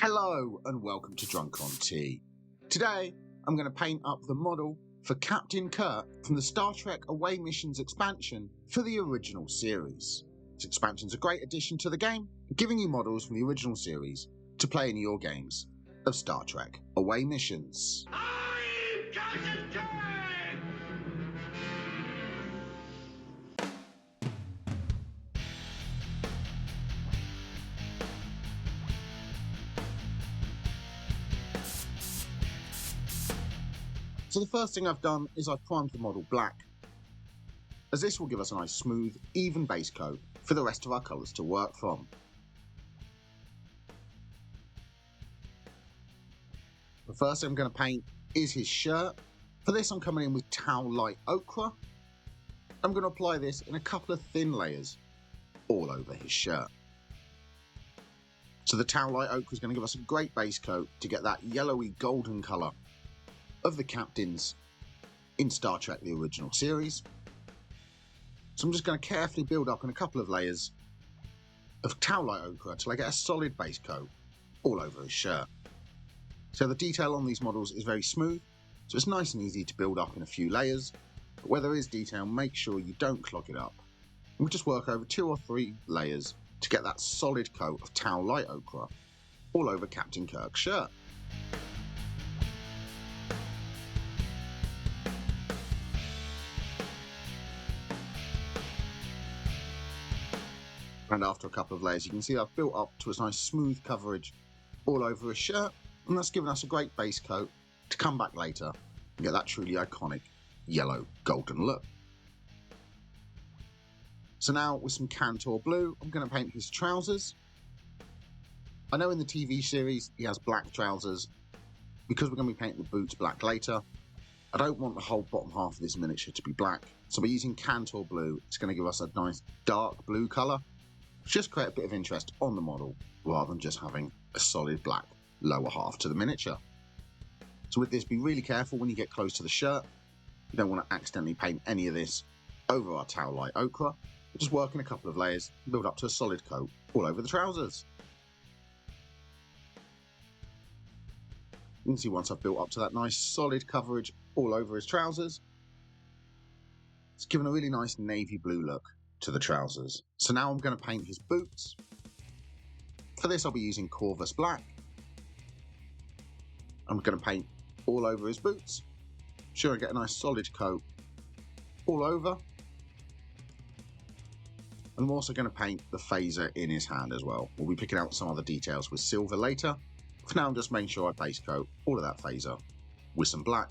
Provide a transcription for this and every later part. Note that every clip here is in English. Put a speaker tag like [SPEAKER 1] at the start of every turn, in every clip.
[SPEAKER 1] Hello and welcome to Drunk on Tea. Today I'm going to paint up the model for Captain Kirk from the Star Trek Away Missions expansion for the original series. This expansion is a great addition to the game, giving you models from the original series to play in your games of Star Trek Away Missions.
[SPEAKER 2] I'm Captain Kirk!
[SPEAKER 1] So the first thing I've done is I've primed the model black, as this will give us a nice smooth, even base coat for the rest of our colours to work from. The first thing I'm going to paint is his shirt. For this I'm coming in with Tau Light Ochre. I'm going to apply this in a couple of thin layers all over his shirt. So the Tau Light Ochre is going to give us a great base coat to get that yellowy golden colour of the captains in Star Trek the original series. So I'm just going to carefully build up in a couple of layers of Tau Light Ochre until I get a solid base coat all over his shirt. So the detail on these models is very smooth, so it's nice and easy to build up in a few layers, but where there is detail, make sure you don't clog it up. And we'll just work over 2 or 3 layers to get that solid coat of Tau Light Ochre all over Captain Kirk's shirt. And after a couple of layers, you can see I've built up to a nice smooth coverage all over his shirt, and that's given us a great base coat to come back later and get that truly iconic yellow golden look. So now with some Cantor Blue, I'm going to paint his trousers. I know in the TV series he has black trousers. Because we're going to be painting the boots black later, I don't want the whole bottom half of this miniature to be black, so by using Cantor Blue, it's going to give us a nice dark blue colour. Just create a bit of interest on the model rather than just having a solid black lower half to the miniature. So with this, be really careful when you get close to the shirt. You don't want to accidentally paint any of this over our Tau Light Ochre. Just work in a couple of layers and build up to a solid coat all over the trousers. You can see once I've built up to that nice solid coverage all over his trousers, it's given a really nice navy blue look to the trousers. So now I'm going to paint his boots. For this I'll be using Corvus Black. I'm going to paint all over his boots. Sure, I get a nice solid coat all over. And I'm also going to paint the phaser in his hand as well. We'll be picking out some other details with silver later. For now I'm just making sure I base coat all of that phaser with some black.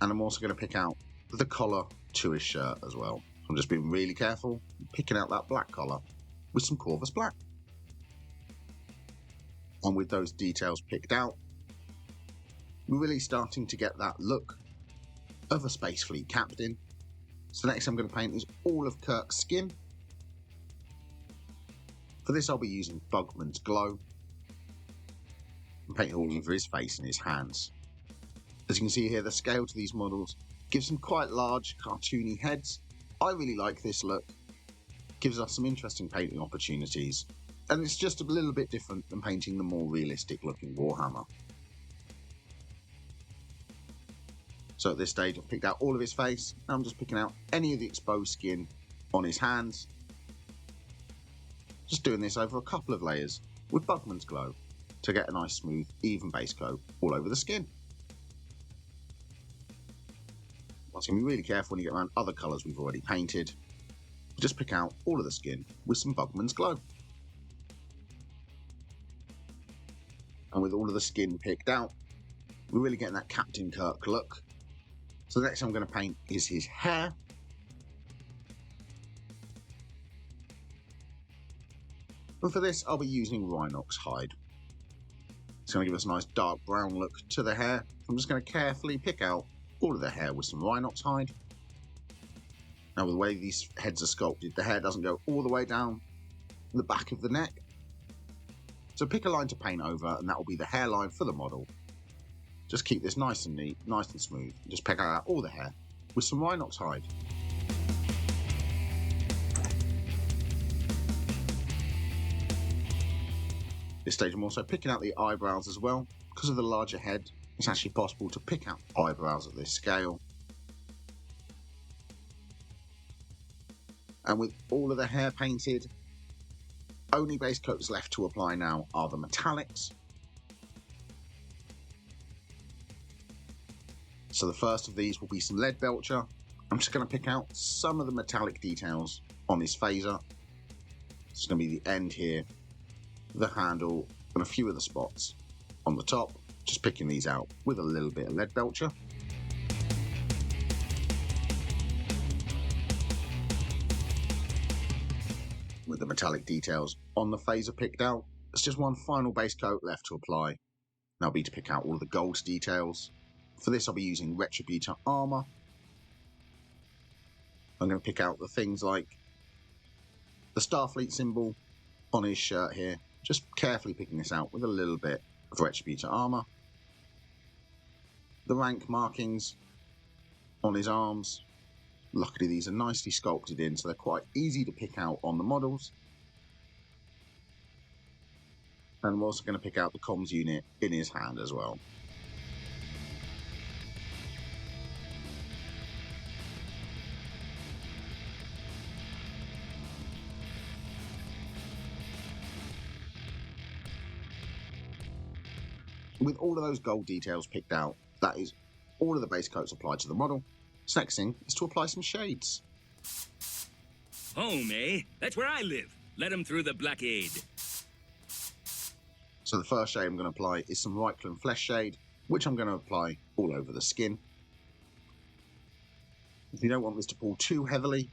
[SPEAKER 1] And I'm also going to pick out the collar to his shirt as well. I'm just being really careful, picking out that black collar with some Corvus Black. And with those details picked out, we're really starting to get that look of a Space Fleet captain. So next I'm going to paint is all of Kirk's skin. For this I'll be using Bugman's Glow and paint all over his face and his hands. As you can see here, the scale to these models gives them quite large cartoony heads. I really like this look, gives us some interesting painting opportunities, and it's just a little bit different than painting the more realistic looking Warhammer. So at this stage I've picked out all of his face, now I'm just picking out any of the exposed skin on his hands. Just doing this over a couple of layers with Bugman's Glow to get a nice smooth even base coat all over the skin. So be really careful when you get around other colours we've already painted. Just pick out all of the skin with some Bugman's Glow. And with all of the skin picked out, we're really getting that Captain Kirk look. So the next thing I'm going to paint is his hair. And for this I'll be using Rhinox hide. It's going to give us a nice dark brown look to the hair. I'm just going to carefully pick out all of the hair with some Rhinox hide. Now with the way these heads are sculpted, the hair doesn't go all the way down the back of the neck. So pick a line to paint over and that will be the hairline for the model. Just keep this nice and neat, nice and smooth. And just pick out all the hair with some Rhinox hide. This stage I'm also picking out the eyebrows as well. Because of the larger head, it's actually possible to pick out eyebrows at this scale. And with all of the hair painted, only base coats left to apply now are the metallics. So the first of these will be some lead belcher. I'm just going to pick out some of the metallic details on this phaser. It's going to be the end here, the handle, and a few of the spots on the top. Just picking these out with a little bit of lead belcher. With the metallic details on the phaser picked out, there's just one final base coat left to apply. And that'll be to pick out all of the gold details. For this I'll be using Retributor armour. I'm going to pick out the things like the Starfleet symbol on his shirt here, just carefully picking this out with a little bit of Retributor armour. The rank markings on his arms, luckily these are nicely sculpted in, so they're quite easy to pick out on the models. And I'm also going to pick out the comms unit in his hand as well. With all of those gold details picked out, that is all of the base coats applied to the model. So next thing is to apply some shades.
[SPEAKER 3] Home, eh? That's where I live. Let 'em through the blockade.
[SPEAKER 1] So the first shade I'm going to apply is some Reichland Flesh Shade, which I'm going to apply all over the skin. If you don't want this to pull too heavily,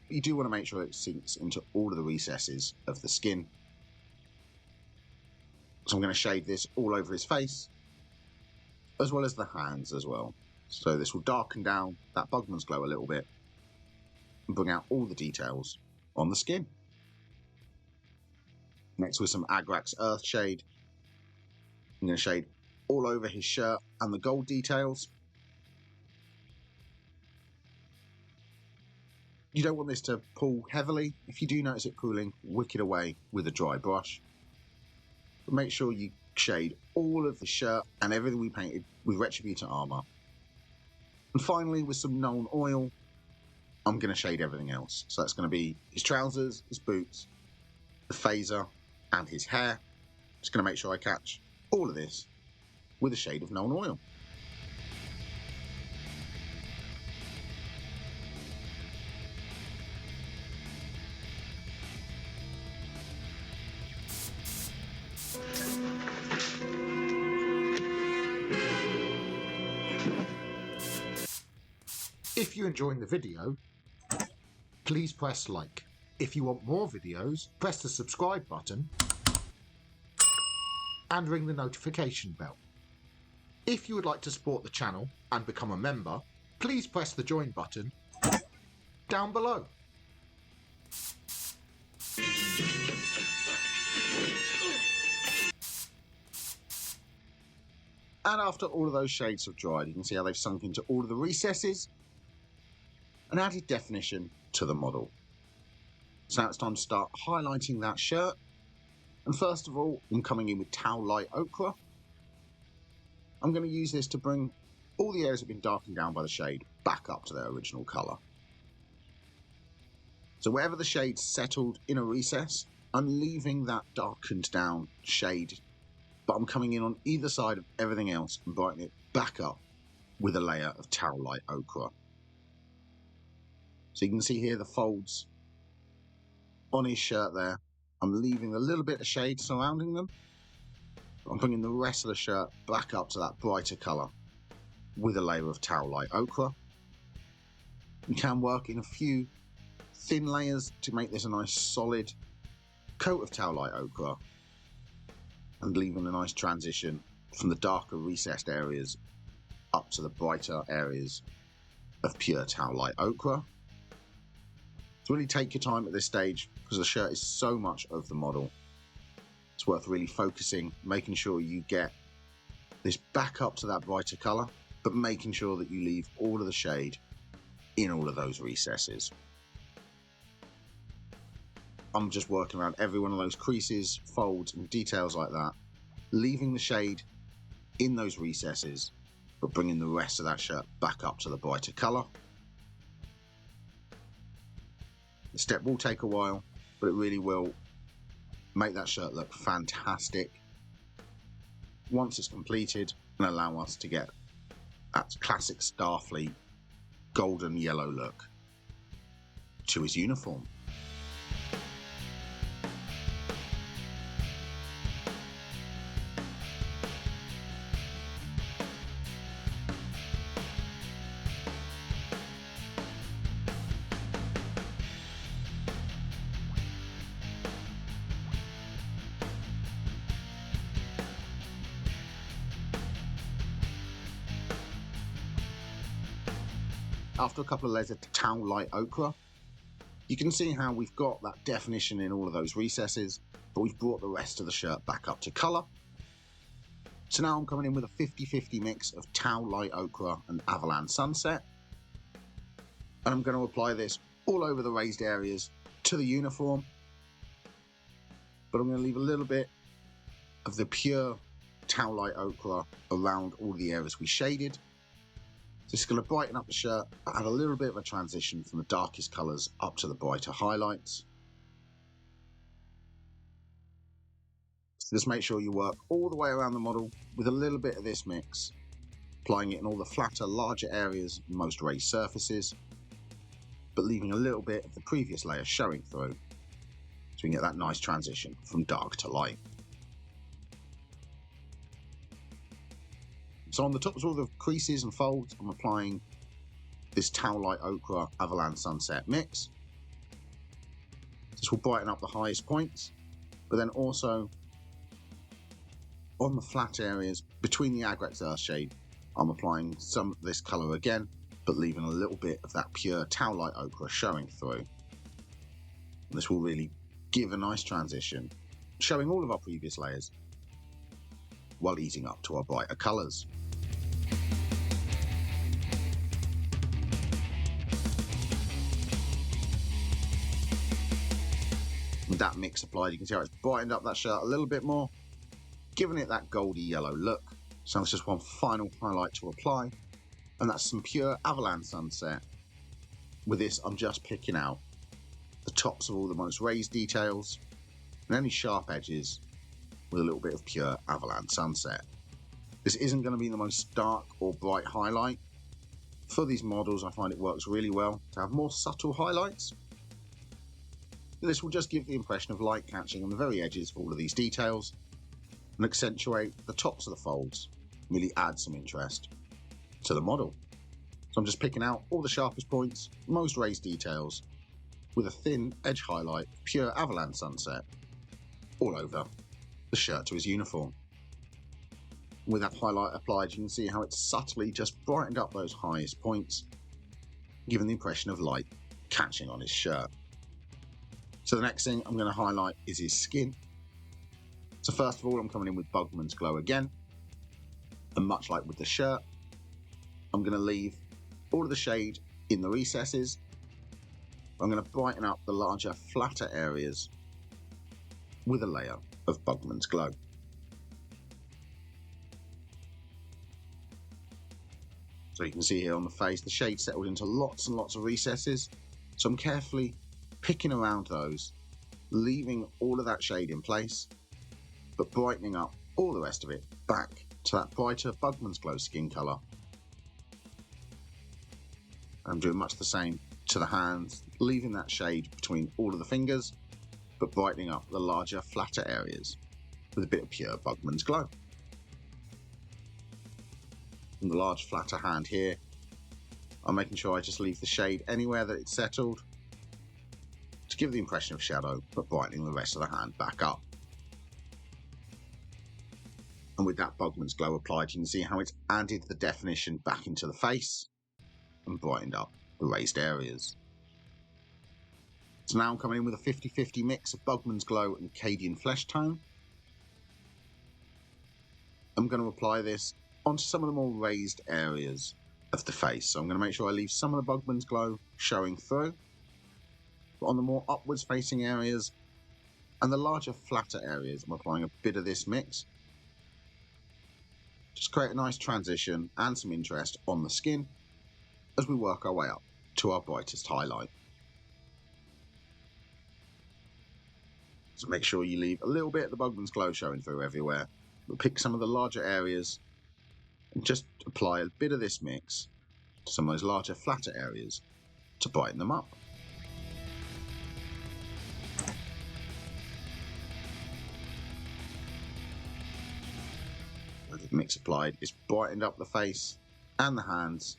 [SPEAKER 1] you do want to make sure it sinks into all of the recesses of the skin. So I'm going to shade this all over his face, as well as the hands as well. So this will darken down that Bugman's glow a little bit, and bring out all the details on the skin. Next with some Agrax Earth Shade, I'm going to shade all over his shirt and the gold details. You don't want this to pull heavily. If you do notice it pulling, wick it away with a dry brush. But make sure you shade all of the shirt and everything we painted with Retributor armour. And finally, with some known oil, I'm going to shade everything else. So that's going to be his trousers, his boots, the phaser, and his hair. Just going to make sure I catch all of this with a shade of known oil. If you're enjoying the video, please press like. If you want more videos, press the subscribe button and ring the notification bell. If you would like to support the channel and become a member, please press the join button down below. And after all of those shades have dried, you can see how they've sunk into all of the recesses and added definition to the model. So now it's time to start highlighting that shirt. And first of all, I'm coming in with Tau Light Ochre. I'm going to use this to bring all the areas that have been darkened down by the shade back up to their original colour. So wherever the shade's settled in a recess, I'm leaving that darkened down shade, but I'm coming in on either side of everything else and brightening it back up with a layer of Tau Light Ochre. So you can see here the folds on his shirt there. I'm leaving a little bit of shade surrounding them. I'm bringing the rest of the shirt back up to that brighter colour with a layer of Tau Light Ochre. You can work in a few thin layers to make this a nice solid coat of Tau Light Ochre, and leaving a nice transition from the darker recessed areas up to the brighter areas of pure Tau Light Ochre. So really take your time at this stage because the shirt is so much of the model. It's worth really focusing, making sure you get this back up to that brighter colour, but making sure that you leave all of the shade in all of those recesses. I'm just working around every one of those creases, folds and details like that, leaving the shade in those recesses, but bringing the rest of that shirt back up to the brighter colour. The step will take a while, but it really will make that shirt look fantastic once it's completed and allow us to get that classic Starfleet golden yellow look to his uniform. After a couple of layers of tau light ochre, you can see how we've got that definition in all of those recesses, but we've brought the rest of the shirt back up to colour. So now I'm coming in with a 50-50 mix of tau light ochre and avalanche sunset, and I'm going to apply this all over the raised areas to the uniform, but I'm going to leave a little bit of the pure tau light ochre around all the areas we shaded. So it's going to brighten up the shirt, but add a little bit of a transition from the darkest colours up to the brighter highlights. So just make sure you work all the way around the model with a little bit of this mix, applying it in all the flatter, larger areas and most raised surfaces, but leaving a little bit of the previous layer showing through, so we can get that nice transition from dark to light. So on the tops of all the creases and folds, I'm applying this tau light ochre avalanche sunset mix. This will brighten up the highest points, but then also on the flat areas between the Agrax earth shade, I'm applying some of this colour again, but leaving a little bit of that pure tau light ochre showing through. And this will really give a nice transition, showing all of our previous layers while easing up to our brighter colours. With that mix applied, you can see how it's brightened up that shirt a little bit more, giving it that goldy yellow look. So that's just one final highlight to apply, and that's some pure avalanche sunset. With this, I'm just picking out the tops of all the most raised details and any sharp edges with a little bit of pure avalanche sunset. This isn't going to be the most stark or bright highlight. For these models, I find it works really well to have more subtle highlights. This will just give the impression of light catching on the very edges for all of these details and accentuate the tops of the folds, really add some interest to the model. So I'm just picking out all the sharpest points, most raised details, with a thin edge highlight, pure avalanche sunset, all over the shirt to his uniform. With that highlight applied, you can see how it's subtly just brightened up those highest points, giving the impression of light catching on his shirt. So the next thing I'm going to highlight is his skin. So first of all, I'm coming in with Bugman's Glow again, and much like with the shirt, I'm going to leave all of the shade in the recesses. I'm going to brighten up the larger, flatter areas with a layer of Bugman's Glow. So you can see here on the face, the shade settled into lots and lots of recesses. So I'm carefully picking around those, leaving all of that shade in place, but brightening up all the rest of it back to that brighter Bugman's Glow skin colour. I'm doing much the same to the hands, leaving that shade between all of the fingers, but brightening up the larger, flatter areas with a bit of pure Bugman's Glow. And the large, flatter hand here, I'm making sure I just leave the shade anywhere that it's settled to give the impression of shadow, but brightening the rest of the hand back up. And with that Bugman's Glow applied, you can see how it's added the definition back into the face and brightened up the raised areas. So now I'm coming in with a 50-50 mix of Bugman's Glow and Cadian Flesh Tone. I'm going to apply this onto some of the more raised areas of the face. So I'm going to make sure I leave some of the Bugman's Glow showing through. But on the more upwards facing areas, And the larger, flatter areas, I'm applying a bit of this mix. Just create a nice transition and some interest on the skin as we work our way up to our brightest highlight. So make sure you leave a little bit of the Bugman's glow showing through everywhere, but pick some of the larger areas and just apply a bit of this mix to some of those larger, flatter areas to brighten them up. With the mix applied, it's brightened up the face and the hands,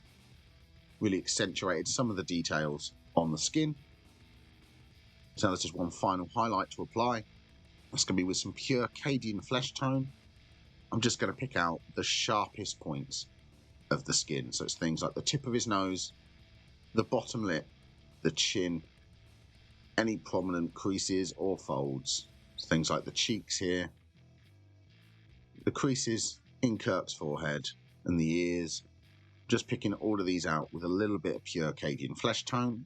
[SPEAKER 1] really accentuated some of the details on the skin. So there's just one final highlight to apply. That's going to be with some pure Cadian flesh tone. I'm just going to pick out the sharpest points of the skin. So it's things like the tip of his nose, the bottom lip, the chin, any prominent creases or folds. So things like the cheeks here, the creases in Kirk's forehead and the ears. Just picking all of these out with a little bit of pure Cadian flesh tone.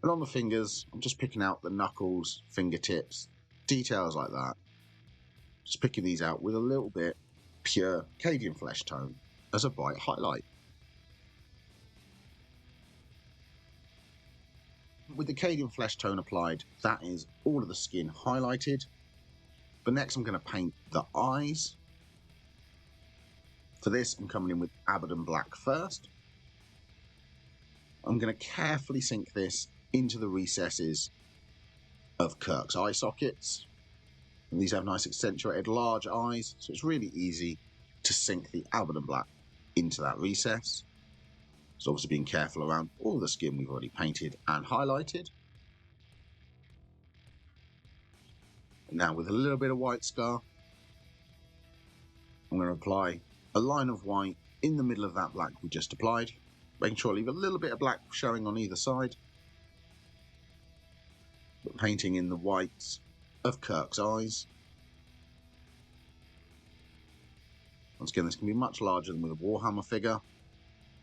[SPEAKER 1] And on the fingers, I'm just picking out the knuckles, fingertips, details like that. Just picking these out with a little bit pure Cadian flesh tone as a bright highlight. With the Cadian flesh tone applied, that is all of the skin highlighted. But next I'm going to paint the eyes. For this, I'm coming in with Abaddon Black first. I'm going to carefully sink this into the recesses of Kirk's eye sockets. And these have nice accentuated large eyes, so it's really easy to sink the Abaddon Black into that recess. So obviously being careful around all the skin we've already painted and highlighted. And now with a little bit of white scar, I'm going to apply a line of white in the middle of that black we just applied, making sure I leave a little bit of black showing on either side. But painting in the whites of Kirk's eyes. Once again, this can be much larger than with a Warhammer figure.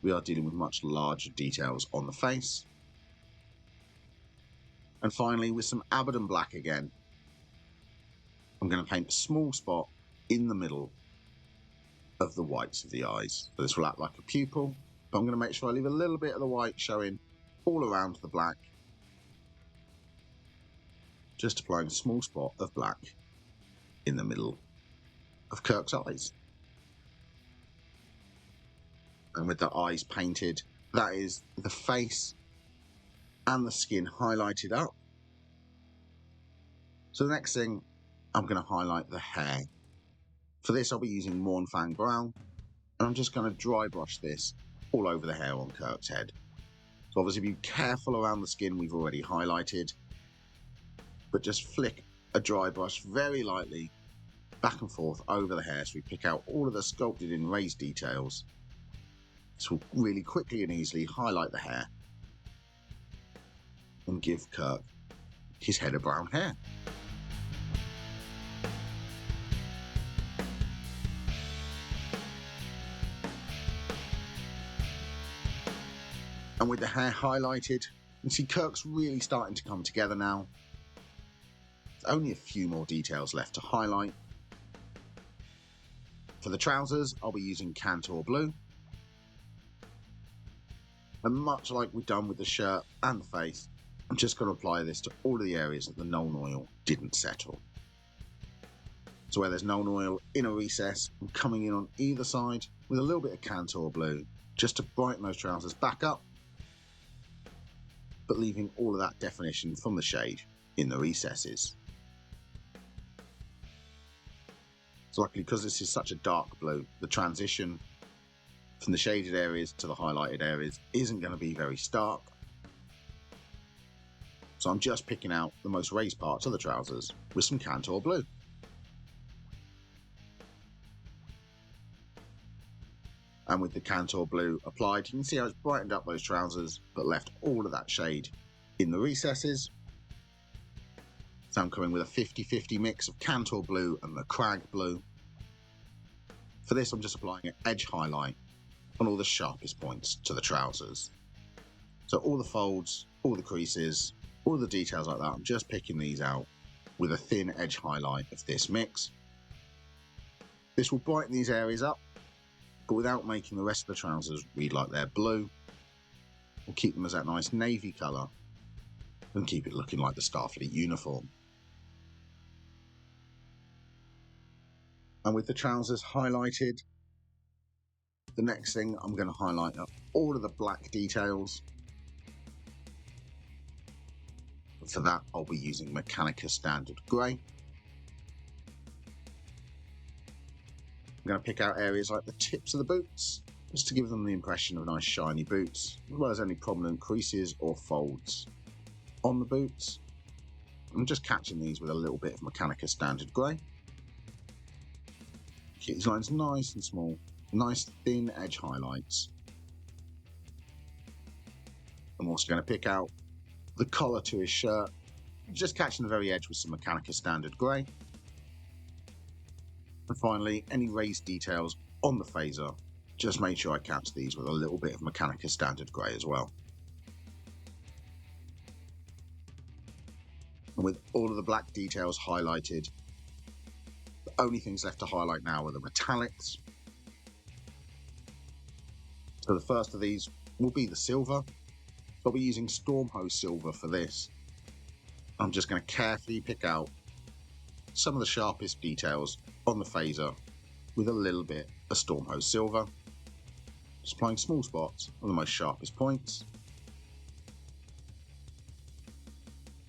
[SPEAKER 1] We are dealing with much larger details on the face. And finally, with some Abaddon Black again, I'm going to paint a small spot in the middle of the whites of the eyes. So this will act like a pupil, but I'm going to make sure I leave a little bit of the white showing all around the black. Just applying a small spot of black in the middle of Kirk's eyes. And with the eyes painted, that is the face and the skin highlighted up. So the next thing, I'm going to highlight the hair. For this, I'll be using Mornfang Brown, and I'm just going to dry brush this all over the hair on Kirk's head. So obviously be careful around the skin we've already highlighted, but just flick a dry brush very lightly back and forth over the hair so we pick out all of the sculpted in raised details. This will really quickly and easily highlight the hair and give Kirk his head of brown hair. And with the hair highlighted, you can see Kirk's really starting to come together now. There's only a few more details left to highlight. For the trousers, I'll be using Cantor Blue. And much like we've done with the shirt and the face, I'm just going to apply this to all of the areas that the Nuln Oil didn't settle. So where there's Nuln Oil in a recess, I'm coming in on either side with a little bit of Cantor Blue just to brighten those trousers back up, but leaving all of that definition from the shade in the recesses. So luckily, because this is such a dark blue, the transition from the shaded areas to the highlighted areas isn't going to be very stark. So I'm just picking out the most raised parts of the trousers with some Cantor Blue. And with the Cantor Blue applied, you can see how it's brightened up those trousers, but left all of that shade in the recesses. So I'm coming with a 50-50 mix of Cantor Blue and the Crag Blue. For this, I'm just applying an edge highlight on all the sharpest points to the trousers. So all the folds, all the creases, all the details like that, I'm just picking these out with a thin edge highlight of this mix. This will brighten these areas up, but without making the rest of the trousers read like they're blue. We'll keep them as that nice navy colour and keep it looking like the Starfleet uniform. And with the trousers highlighted, the next thing I'm going to highlight are all of the black details. For that, I'll be using Metalmania Standard Grey. I'm going to pick out areas like the tips of the boots, just to give them the impression of nice shiny boots, as well as any prominent creases or folds on the boots. I'm just catching these with a little bit of Metalmania Standard Grey. Keep these lines nice and small, nice thin edge highlights. I'm also going to pick out the collar to his shirt, just catching the very edge with some Metalmania Standard Grey. And finally, any raised details on the phaser, just make sure I catch these with a little bit of Metalmania Standard Grey as well. And with all of the black details highlighted, the only things left to highlight now are the metallics. So the first of these will be the silver. I'll be using Stormhose silver for this. I'm just going to carefully pick out some of the sharpest details on the phaser with a little bit of Stormhose silver. Just applying small spots on the most sharpest points.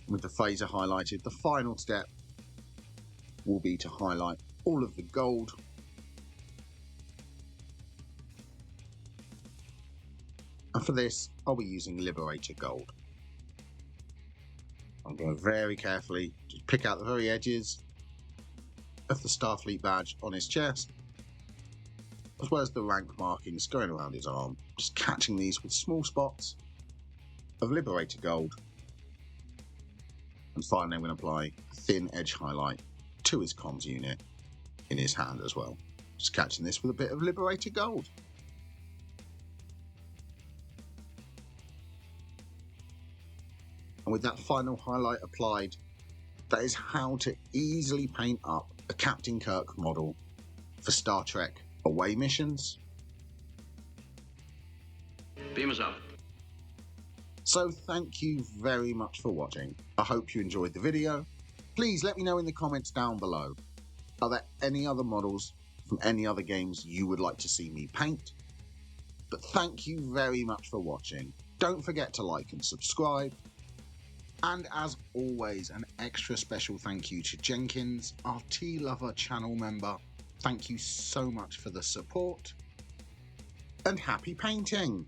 [SPEAKER 1] With the phaser highlighted, the final step will be to highlight all of the gold. And for this, I'll be using Liberator Gold. I'm going to very carefully just pick out the very edges of the Starfleet badge on his chest, as well as the rank markings going around his arm, just catching these with small spots of Liberator Gold. And finally, I'm going to apply a thin edge highlight to his comms unit in his hand as well, just catching this with a bit of Liberator Gold. And with that final highlight applied, that is how to easily paint up a Captain Kirk model for Star Trek away missions.
[SPEAKER 2] Beam us up.
[SPEAKER 1] So thank you very much for watching. I hope you enjoyed the video. Please let me know in the comments down below. Are there any other models from any other games you would like to see me paint? But thank you very much for watching. Don't forget to like and subscribe. And as always, an extra special thank you to Jenkins, our Tea Lover channel member. Thank you so much for the support. And happy painting!